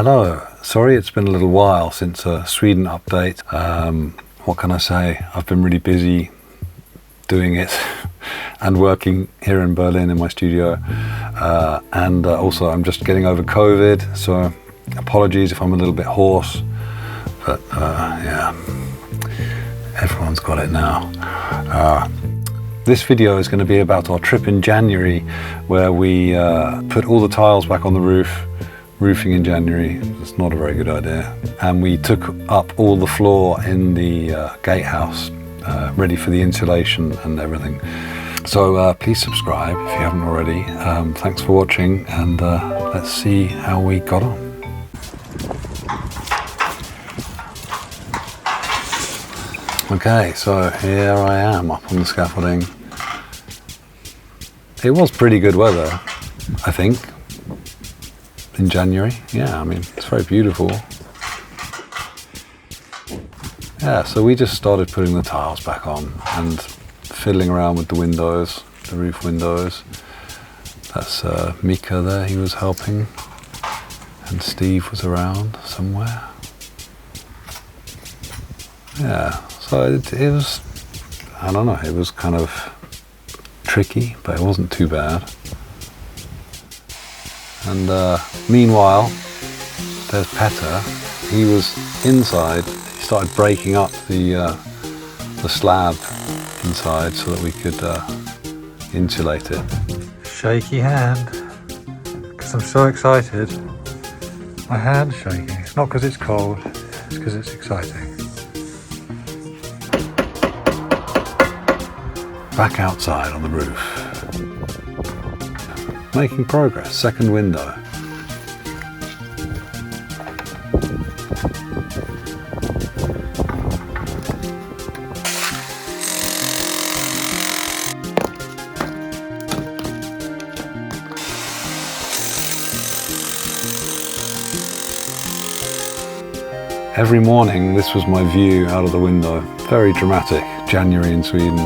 Hello, sorry it's been a little while since a Sweden update. What can I say? I've been really busy doing it and working here in Berlin in my studio. And also I'm just getting over COVID, so apologies if I'm a little bit hoarse. But yeah, everyone's got it now. This video is going to be about our trip in January, where we put all the tiles back on the roof. Roofing in January, it's not a very good idea. And we took up all the floor in the gatehouse, ready for the insulation and everything. So please subscribe if you haven't already. Thanks for watching, and let's see how we got on. Okay, so here I am up on the scaffolding. It was pretty good weather, I think, in January. Yeah, I mean, it's very beautiful. Yeah, so we just started putting the tiles back on and fiddling around with the windows, the roof windows. That's Mika there, he was helping, and Steve was around somewhere. Yeah, so it was, I don't know, it was kind of tricky, but it wasn't too bad. And meanwhile, there's Petter. He was inside. He started breaking up the slab inside so that we could insulate it. Shaky hand, because I'm so excited. My hand's shaking. It's not because it's cold, it's because it's exciting. Back outside on the roof. Making progress, second window. Every morning this was my view out of the window. Very dramatic, January in Sweden.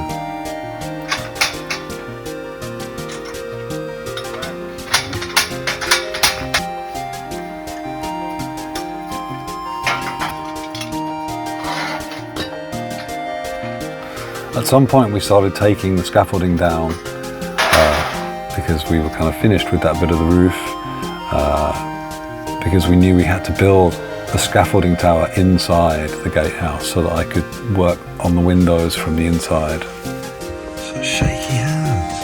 At some point we started taking the scaffolding down because we were kind of finished with that bit of the roof, because we knew we had to build a scaffolding tower inside the gatehouse so that I could work on the windows from the inside. So shaky hands.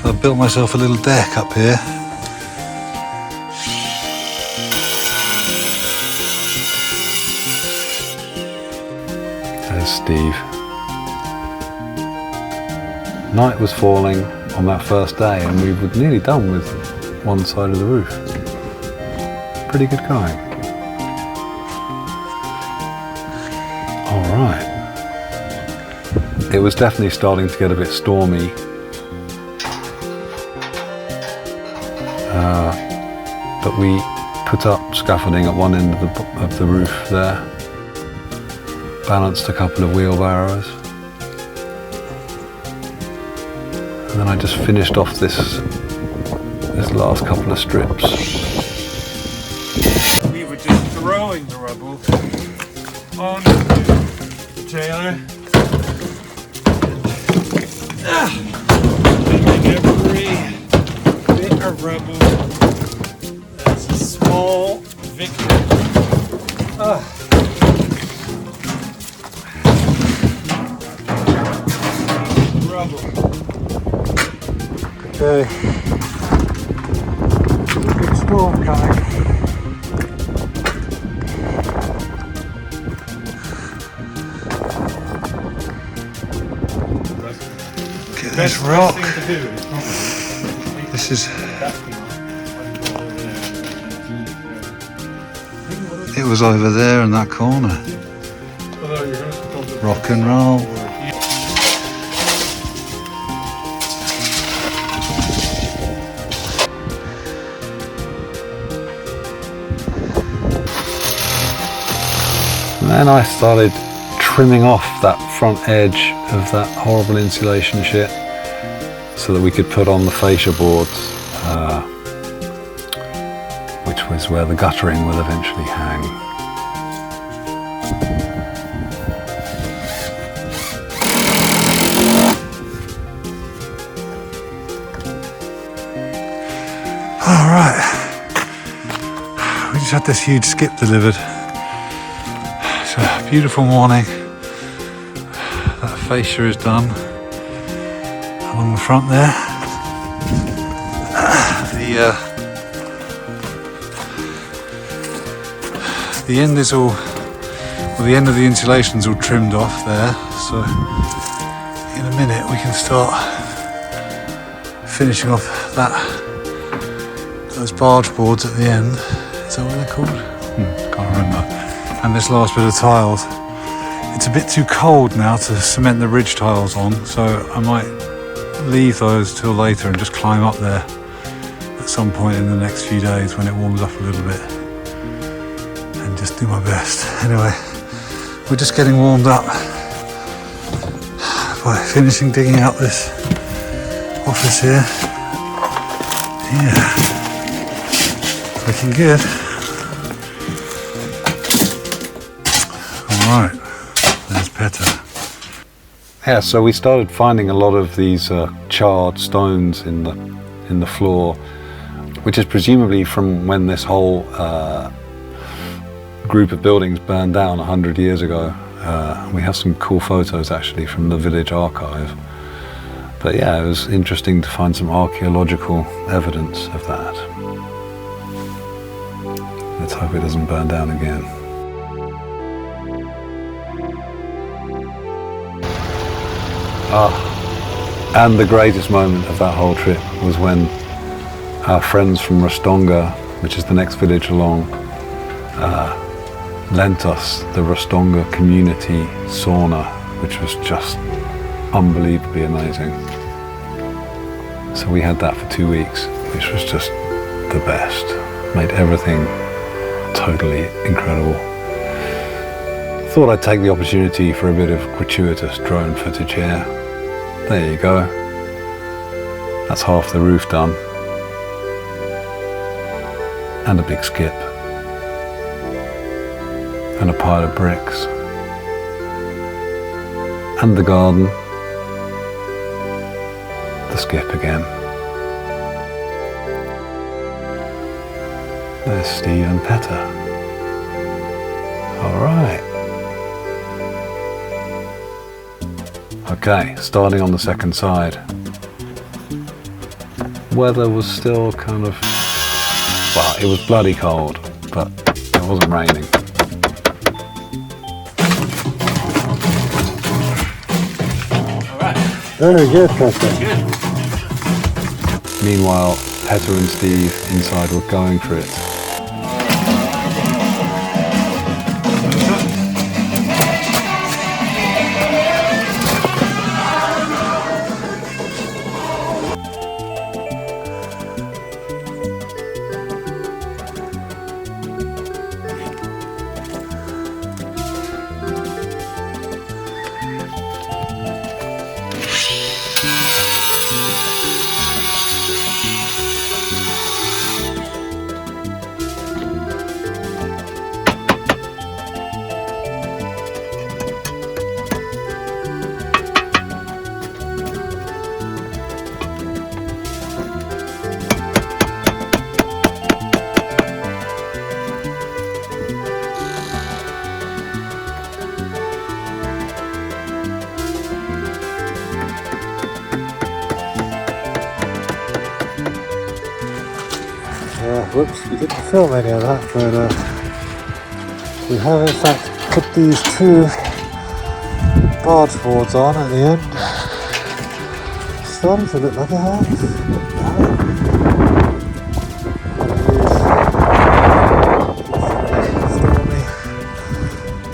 So I built myself a little deck up here. There's Steve. Night was falling on that first day and we were nearly done with one side of the roof. Pretty good going. Alright. It was definitely starting to get a bit stormy. But we put up scaffolding at one end of the roof there. Balanced a couple of wheelbarrows. And then I just finished off this last couple of strips. We were just throwing the rubble on the trailer. Taking every bit of rubble. That's a small victory. Rubble. Okay, there's a big storm coming. Look at this rock. This is, it was over there in that corner. Rock and roll. And then I started trimming off that front edge of that horrible insulation shit so that we could put on the fascia boards, which was where the guttering will eventually hang. All right, we just had this huge skip delivered. It's a beautiful morning. That fascia is done along the front there. The end is all, well, the end of the insulation's all trimmed off there, so in a minute we can start finishing off those barge boards at the end. Is that what they're called? Can't remember. And this last bit of tiles. It's a bit too cold now to cement the ridge tiles on, so I might leave those till later and just climb up there at some point in the next few days when it warms up a little bit and just do my best. Anyway, we're just getting warmed up by finishing digging out this office here. Yeah. Looking good. All right, there's Petter. Yeah, so we started finding a lot of these charred stones in the floor, which is presumably from when this whole group of buildings burned down 100 years ago. We have some cool photos actually from the village archive. But yeah, it was interesting to find some archaeological evidence of that. Let's hope it doesn't burn down again. And the greatest moment of that whole trip was when our friends from Rostonga, which is the next village along, lent us the Rostonga community sauna, which was just unbelievably amazing. So we had that for 2 weeks, which was just the best. Made everything totally incredible. Thought I'd take the opportunity for a bit of gratuitous drone footage here. There you go. That's half the roof done. And a big skip. And a pile of bricks. And the garden. The skip again. There's Steve and Petter. All right. Okay, starting on the second side. Weather was still kind of, well, it was bloody cold, but it wasn't raining. All right. Very good, Petter. Good. Meanwhile, Petter and Steve inside were going for it. Whoops, we didn't film any of that, but we have in fact put these two barge boards on at the end. Starting to look like a house. Stormy,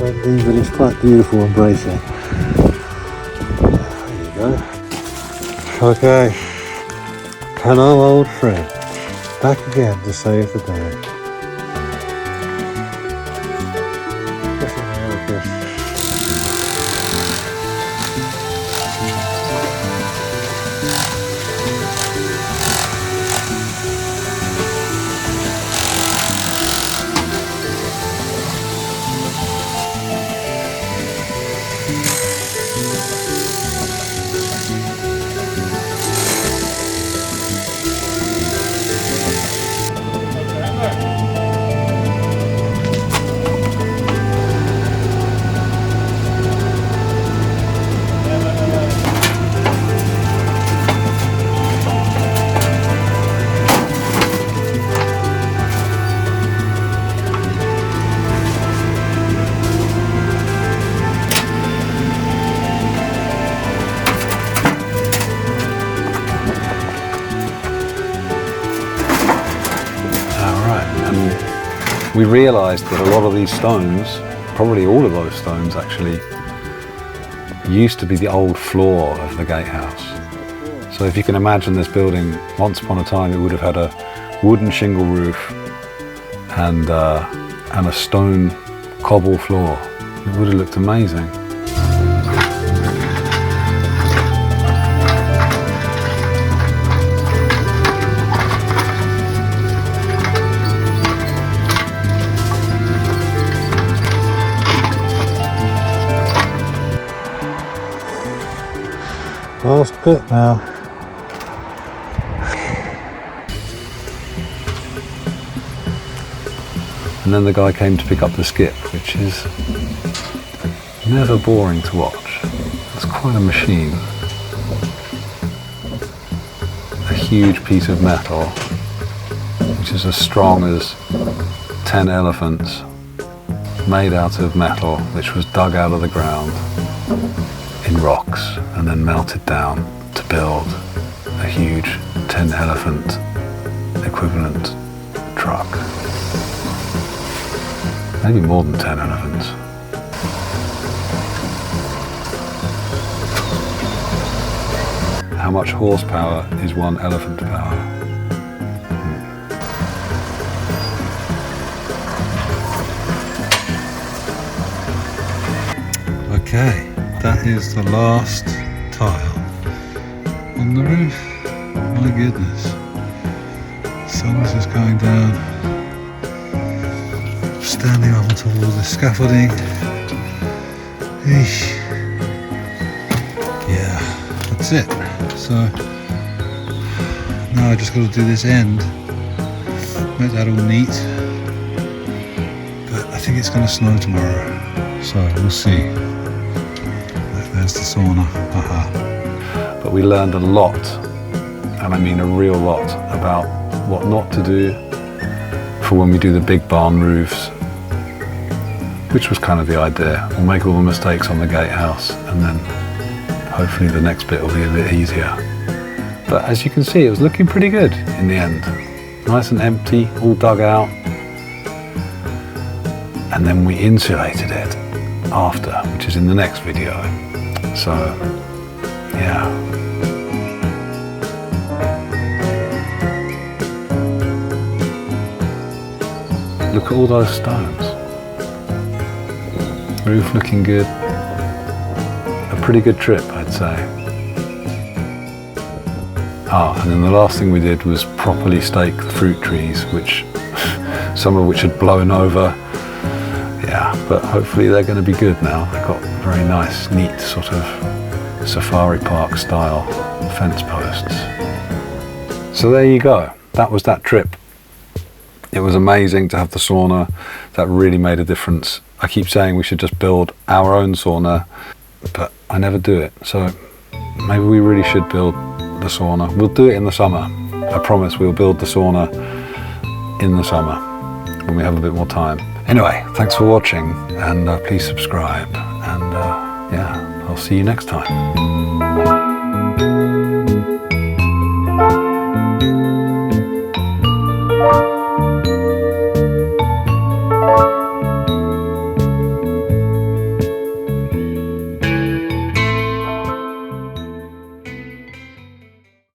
windy, but it's quite beautiful and bracing. There you go. Okay. Hello, old friend. Back again to save the day. We realised that a lot of these stones, probably all of those stones actually, used to be the old floor of the gatehouse. So if you can imagine this building, once upon a time it would have had a wooden shingle roof and a stone cobble floor. It would have looked amazing. Last bit now. And then the guy came to pick up the skip, which is never boring to watch. It's quite a machine. A huge piece of metal, which is as strong as 10 elephants, made out of metal, which was dug out of the ground in rocks and then melted down to build a huge 10 elephant equivalent truck. Maybe more than 10 elephants. How much horsepower is one elephant power? Okay. That is the last tile on the roof. My goodness. Sun's just going down. Standing up on top of all this scaffolding. Eesh. Yeah, that's it. So now I just got to do this end. Make that all neat. But I think it's going to snow tomorrow. So we'll see. There's the sauna, haha. But we learned a lot, and I mean a real lot, about what not to do for when we do the big barn roofs, which was kind of the idea. We'll make all the mistakes on the gatehouse, and then hopefully the next bit will be a bit easier. But as you can see, it was looking pretty good in the end. Nice and empty, all dug out. And then we insulated it after, which is in the next video. So, yeah. Look at all those stones. Roof looking good. A pretty good trip, I'd say. And then the last thing we did was properly stake the fruit trees, which some of which had blown over. Yeah, but hopefully they're going to be good now. They've got very nice, neat sort of safari park style fence posts. So there you go. That was that trip. It was amazing to have the sauna. That really made a difference. I keep saying we should just build our own sauna, but I never do it. So maybe we really should build the sauna. We'll do it in the summer. I promise we'll build the sauna in the summer when we have a bit more time. Anyway, thanks for watching, and please subscribe, and yeah, I'll see you next time.